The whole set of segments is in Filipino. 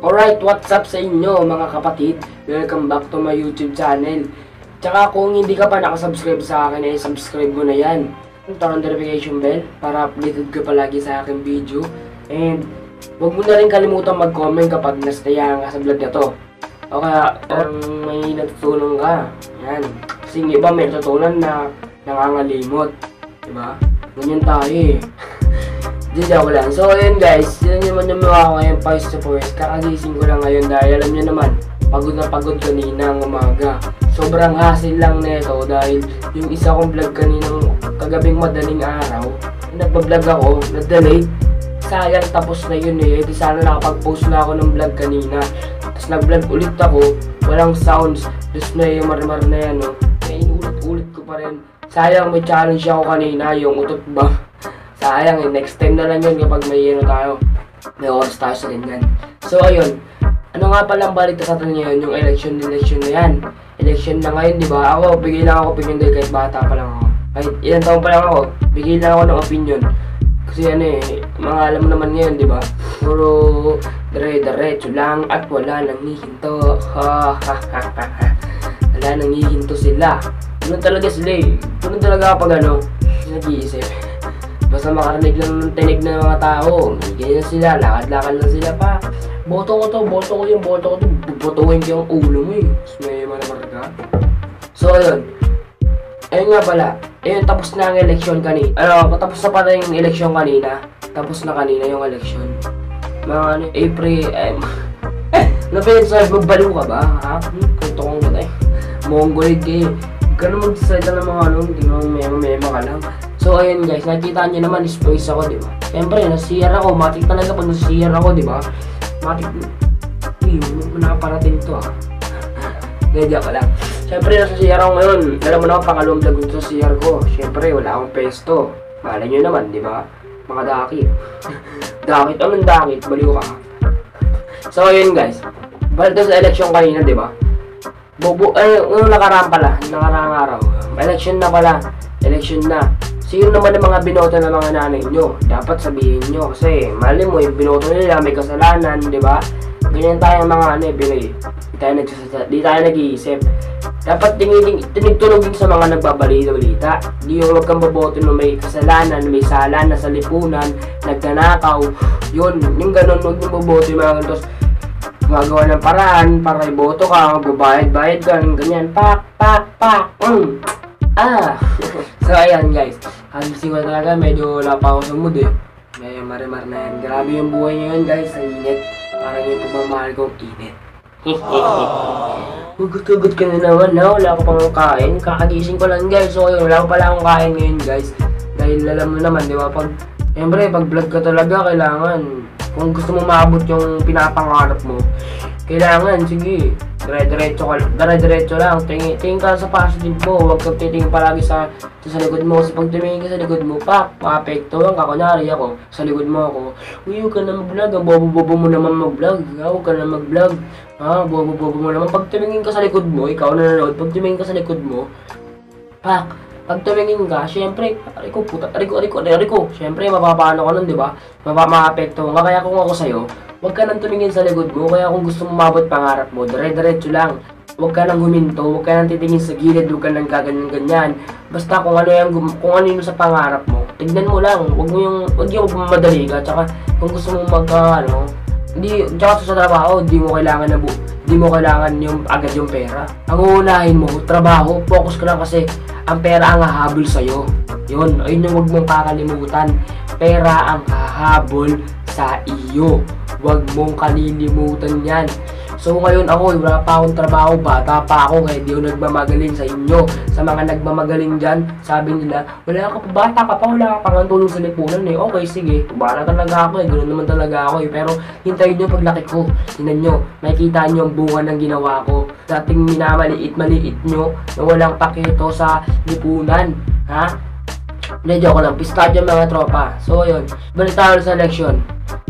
Alright, what's up sa inyo mga kapatid? Welcome back to my YouTube channel. Tsaka kung hindi ka pa nakasubscribe sa akin ay subscribe mo na yan. Turn on the notification bell para updated ka palagi sa aking video. And huwag mo na rin kalimutan mag-comment kapag nastayahan ka sa vlog na to. O kaya may natutulong ka. Yan. Kasi yung iba may natutunan na nangangalimot. Diba? Ganyan tayo eh. Di joke lang. So ayun guys, yun naman yung mga ako ngayon Pies to Forest. Kakagising ko lang ngayon dahil alam nyo naman, pagod na pagod kanina ang umaga. Sobrang hassle lang nito dahil yung isa kong vlog kaninang kagabing madaling araw, nagpa-vlog ako, na-delay. Sayang tapos na yun eh. Di sana nakapag-post na ako ng vlog kanina. Tapos nag-vlog ulit ako, walang sounds. Tapos na yung marimar na yan no. Inulit-ulit ko pa rin. Sayang may challenge ako kanina, yung utot ba? Sayang eh, next time na lang yun kapag may tayo. May oras tayo sa ganyan. So ayun, ano nga palang balita sa atin ngayon, yung election na yan. Election na ngayon, di ba? Ako, bigay lang ako opinion dahil kahit bata pa lang ako. Kahit ilang taon pa lang ako, bigay lang ako ng opinion. Kasi ano eh, mga alam mo naman ngayon, di ba? Puro dire-diretso lang at wala nang hihinto. Wala nang hihinto sila. Ganun talaga sila eh. Ganun talaga kapag ano, nag-iisip. Basta makarinig lang ng tinig ng mga tao. Ganyan sila, lakad-lakad lang sila pa. Boto ko to, boto ko yung boto ko to. Bubutuhin ko yung ulo mo eh. Tapos may manamarga. So ayun. Ayun nga pala. Ayun, tapos na ang eleksyon kanina. Patapos na pala yung eleksyon kanina. Tapos na kanina yung eleksyon. Mga ano, April, napensa, magbaliw ka ba? Ha? Kunto kong gano'n eh. Mongoloid kayo. Ganun mag-decide ng mga ano, hindi naman mema ka lang. So ayun guys, nakikita nyo naman space ako, di ba? Siyempre, nasi-CR ako. Matik talaga pag nasi-CR ako, di ba? Matik, nakaparating to ah. Medya ka lang. Siyempre, nasi-CR ako ngayon. Alam mo naman, pangalawang vlog sa CR ko. Siyempre, wala akong pesto. Malay nyo naman, di ba? Mga dakit. Dakit, anong dakit? Baliw ka. So ayun guys, balik sa election kanina, di ba? Nakaraan pala, nakaraang araw. Election na pala. Election na. Sino naman ang mga binoto ng mga nanay nyo? Dapat sabihin nyo. Kasi, mali mo, yung binoto nila, may kasalanan, di ba? Ganyan tayo mga ano, Pinoy. Di tayo nag-iisip. Dapat tinigtunogin sa mga nagbabalita. Di yung huwag kang boboto na may kasalanan, may sala na sa lipunan, nagnanakaw. Yun, yung ganun, huwag yung boboto yung mga gantos. Gumagawa ng paraan para iboto ka, magbabayad-bayad ka, ganyan, pak. So ayan guys, hagising ko talaga, medyo wala pa ako sa mood eh. May marimar na yan. Grabe yung buhay ngayon guys, ang init. Parang yung pagmamahal kong init. Hugot-hugot ka na naman na, wala ko pang kain. Kakagising ko lang guys, so wala ko pala akong kain ngayon guys. Dahil alam mo naman, di ba, siyempre pag vlog ka talaga, kailangan kung gusto mo maabot yung pinapangarap mo, kailangan, sige, dire-diretso lang. Tingin ka sa positive mo, huwag kang titingin palagi sa likod mo. Kasi pag tumingin ka sa likod mo, maapektuhan ka. Kunyari ako, sa likod mo ako, uy, huwag ka na mag-vlog, ang bobo-bobo mo naman mag-vlog, huwag ka na mag-vlog, bobo-bobo mo naman. Pag tumingin ka sa likod mo, ikaw na nanonood, pag tumingin ka sa likod mo, pag tumingin ka, syempre, Ariko, syempre, mapapano ka nun, di ba? Maapektuhan ka. Kaya kung ako sa'yo, huwag ka nang tumingin sa likod mo. Kaya kung gusto mo mabot pangarap mo, dire-diretso lang. Huwag ka nang huminto, huwag ka nang titingin sa gilid, huwag ka nang kaganyan-ganyan. Basta kung ano yung sa pangarap mo, tignan mo lang. Huwag yung magmamadali ka. Tsaka kung gusto mo tsaka sa trabaho, di mo kailangan yung agad yung pera. Ang uunahin mo, trabaho, focus ka lang kasi ang pera ang hahabol sa'yo. Yun, ayun yung huwag mong kakalimutan. Pera ang hahabol sa iyo. Huwag mong kalilimutan yan. So ngayon ako, wala pa akong trabaho, bata pa ako, kaya di ako nagmamagaling sa inyo. Sa mga nagmamagaling dyan, sabi nila, bata ka pa, wala ka pang tulong sa lipunan eh. Okay, sige, bala talaga ako eh, ganoon naman talaga ako eh. Pero hintayin nyo paglaki ko, tingnan nyo, makikita nyo ang bunga ng ginawa ko. Dating minamaliit nyo, na walang pakito sa lipunan, ha? Medyo ako lang, pistadyo mga tropa. So yun, balik tayo sa election.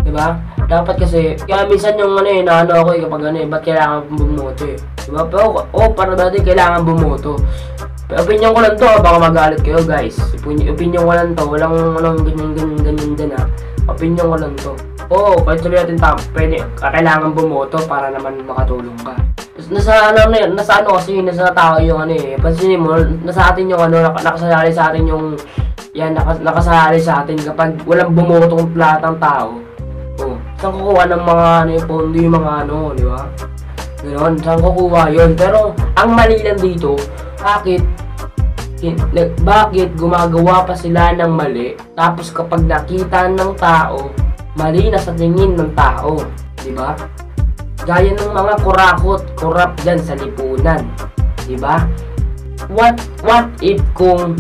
Diba? Dapat kasi, kaya minsan yung naano ako kapag ba't kailangan bumoto eh. Diba? Pero, para dati kailangan bumoto. Opinion ko lang to, baka magalit kayo guys. Opinion ko lang to, walang ganyan din ha. Opinion ko lang to. Oo, kahit sabihin natin pwede, kailangan bumoto para naman makatulong ka. Nasa ano na yun, nasa ano kasi, nasa tao yung ano eh. Pansinin mo, nasa atin yung ano, nakasali sa atin yung, yan, nakasali sa atin kapag walang bumotong lahat ng tao. Oh, saan kukuha ng mga ano yung pondo yung mga ano, di ba? Ganoon, saan kukuha yun? Pero, ang mali lang dito, bakit gumagawa pa sila ng mali, tapos kapag nakita ng tao, mali na sa tingin ng tao, di ba? Gaya ng mga corrupt dyan sa lipunan, di ba? What if kung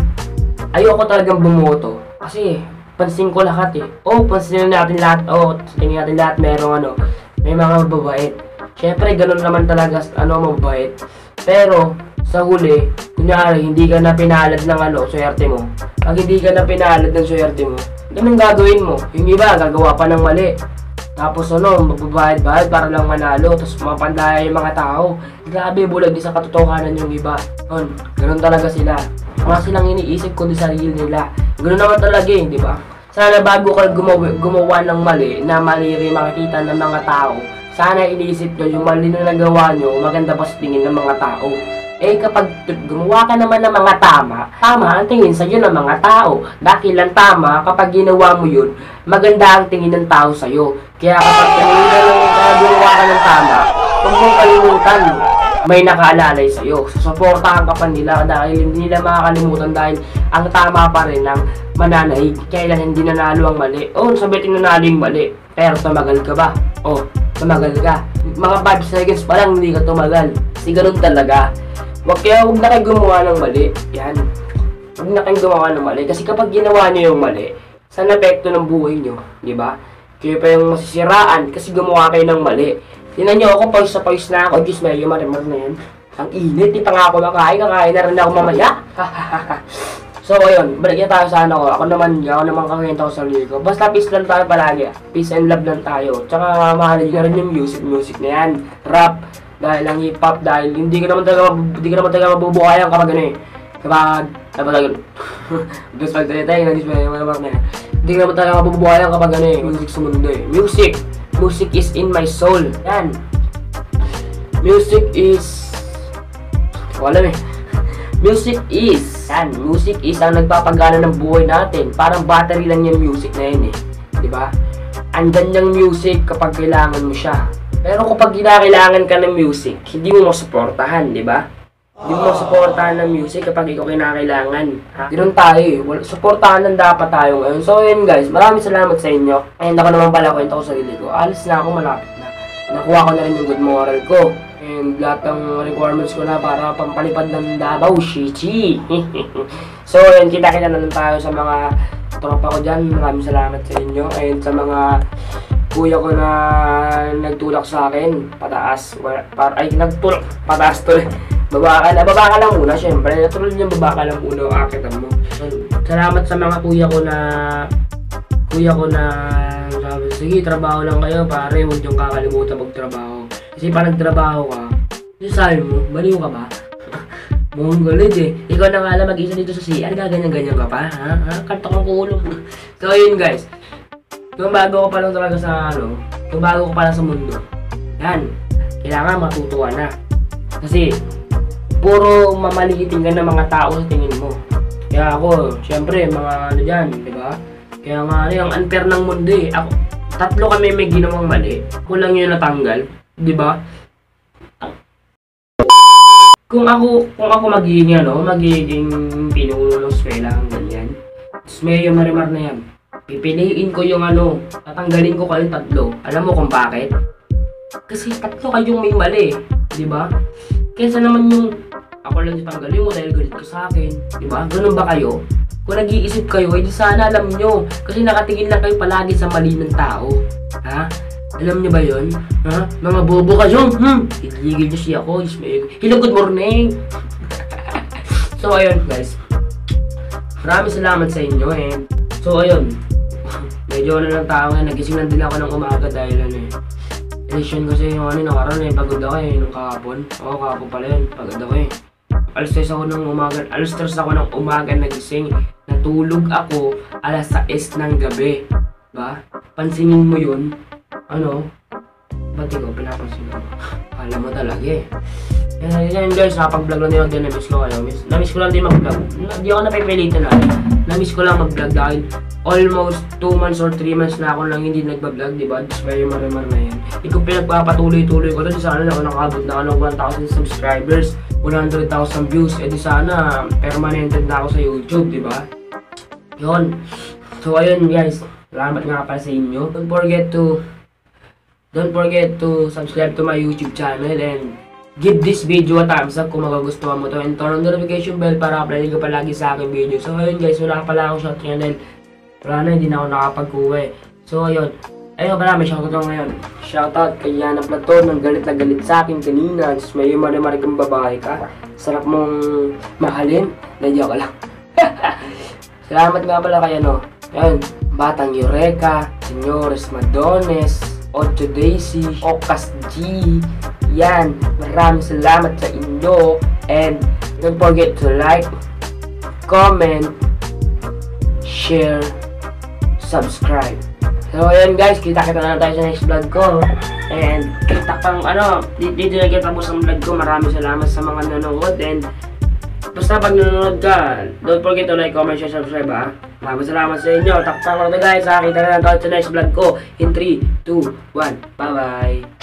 ayoko talagang bumoto? Kasi pansin ko lahat eh. Pansin natin lahat. Tingin natin lahat merong ano, may mga mababait. Syempre ganun naman talaga mababait. Pero sa huli, kunyari hindi ka na pinalad ng swerte mo. Pag hindi ka na pinalad ng swerte mo, ganun gagawin mo. Yung iba gagawa pa ng mali. Tapos magbabayad-bayad para lang manalo. Tapos mapandaya yung mga tao. Grabe, bulag di sa katotohanan yung iba. Ganun talaga sila. Mga silang iniisip kundi sarili nila. Ganun naman talaga di ba? Sana bago ka gumawa ng mali, na mali rin makikita ng mga tao, sana iniisip nyo yung mali na nagawa nyo, maganda pa sa tingin ng mga tao. Kapag gumawa ka naman ng mga tama ang tingin sa'yo ng mga tao. Dahil ang tama, kapag ginawa mo yun, maganda ang tingin ng tao sa'yo. Kaya kapag gumawa ka ng tama, huwag mong kalimutan, may nakaalalay sa'yo. Susuportahan ka pa nila dahil hindi nila makakalimutan dahil ang tama pa rin ang mananahig. Kailan hindi nanalo ang mali. Sabihin nanalo yung mali. Pero tumagal ka ba? Tumagal ka. Mga 5 seconds pa lang hindi ka tumagal. Kasi ganun talaga. Huwag na kayo gumawa ng mali. Yan. Huwag na kayo gumawa ng mali. Kasi kapag ginawa nyo yung mali, saan epekto ng buhay nyo? Diba? Kayo pa yung masisiraan kasi gumawa kayo ng mali. Tingnan nyo ako, pawis na pawis na ako. Diyos, medyo marimar na yan. Ang init, di pa nga ako makain. Kakain na rin ako mamaya. So, ayun. Balik tayo sa ano ko. Ako naman kakawento ko sa sarili ko. Basta peace lang tayo palagi. Peace and love lang tayo. Tsaka mahalin na rin yung music na yan. Rap. Dahil ang hip-hop, dahil hindi ka naman talaga mabubuhayan kapag gano'n eh. Kapag Diyos pagdalita yung nagis may mga na yan. Hindi ka naman talaga mabubuhayan kapag gano'n eh. Music sa mundo eh. Music is in my soul. Yan. Music is ang nagpapagana ng buhay natin. Parang battery lang yung music na yun eh. Diba? Andyan yung music kapag kailangan mo siya. Pero kapag kinakailangan ka ng music, hindi mo masuportahan, di ba? Hindi mo masuportahan ng music kapag ikaw kinakailangan. Ganun tayo eh. Suportahan lang dapat tayo ngayon. So yun guys, maraming salamat sa inyo. And ako naman pala, kwento ko sa sarili ko. Alis na ako, malapit na. Nakuha ko na rin yung good moral ko. And lahat ng requirements ko na para pampalipad ng Davao, Shichi. So yun, kita-kita na lang tayo sa mga tropa ko dyan. Maraming salamat sa inyo. And sa mga kuya ko na nagtulak sa akin, pataas, pataas to. Baba ka lang muna, syempre. Natulad yung baba ka lang muna, akitan mo. Salamat sa mga kuya ko na sabi, sige, trabaho lang kayo, pare, huwag niyong kakalimutan magtrabaho. Kasi pa nagtrabaho ka, sabi mo, baliw ka ba? Mongolid eh. Ikaw na nga lang mag-isa dito sa CR, gaganyan-ganyan ka pa, ha? Kanto kang kulong. So yun guys. Bago ko pa lang talaga bago ko pa lang sa mundo. Yan, kailangan matutuwa na. Kasi, puro mamaliitin ka ng mga tao sa tingin mo. Kaya ako, syempre, mga dyan, di ba? Kaya nga, yung unfair ng mundo eh. Ako, 3 kami may ginawang mali. Ako lang yun natanggal, di ba? Kung ako magiging pinuno ng eskwela, ganyan. Tapos may yung marimar na yan. Pipiliin ko yung tatanggalin ko kayong 3. Alam mo kung bakit? Kasi 3 kayong may mali, di ba? Kaysa naman yung ako lang yung tanggalin mo dahil galit ka sa akin, di ba? Ganun ba kayo? Kung nag-iisip kayo, di sana alam nyo. Kasi nakatingin lang kayo palagi sa mali ng tao. Ha? Alam nyo ba yun? Ha? Mga bobo kayo. Itigil nyo siya ako. Hello, good morning. So, ayun guys. Maraming salamat sa inyo and so, ayun. Medyo lang tao ngayon. Nagising lang din ako ng umaga dahil election kasi yung nakaroon pagod ako nung kahapon. Kahapon pala yun. Pagod ako Alas 3 ako ng umaga nagising. Natulog ako alas 6 ng gabi. Ba? Pansinin mo yun. ano, ba't ikaw pinapansin mo? Alam mo talaga eh. Yan guys, nakapag-vlog lang din ako din, na-miss ko kayo. Na-miss ko lang din mag-vlog. Hindi ako napipilitan na. Na-miss ko lang mag-vlog dahil almost 2 months or 3 months na ako lang hindi nagba-vlog, diba? Just very marimar na yan. Ikaw pinagpapatuloy-tuloy ko to, sana ako nakabot na ako ng 1,000 subscribers, 100,000 views, di sana permanented na ako sa YouTube, diba? Yun. So ayun guys, salamat nga pala sa inyo. Don't forget to subscribe to my YouTube channel and give this video a thumbs up kung magugustuhan mo to, and turn on the notification bell para uploadin ko palagi sa aking video. So ayun guys, wala pala akong shot channel. Wala na, hindi na ako nakapag-uwi. So ayun, ayun pala, may shoutout ako ngayon. Shoutout kay Yana Platon, ng galit na galit sa akin kanina. May mari-mari kang babae ka, sarap mong mahalin. Nandiyo ka lang. Salamat nga pala kay ano, ayun, Batang Eureka, Senyores Madones, Ocho Daisy, Ocas G. Yan, maraming salamat sa inyo. And don't forget to like, comment, share, subscribe. So ayan guys, kita-kita na tayo sa next vlog ko. And kita pang ano, dito na kita tapos ang vlog ko. Maraming salamat sa mga nanonood. And basta pag nanonood ka, don't forget to like, comment, share, subscribe ha. Maraming salamat sa inyo. Takpan ko na guys ha. Kita na tayo sa next vlog ko in 3, 2, 1. Bye bye.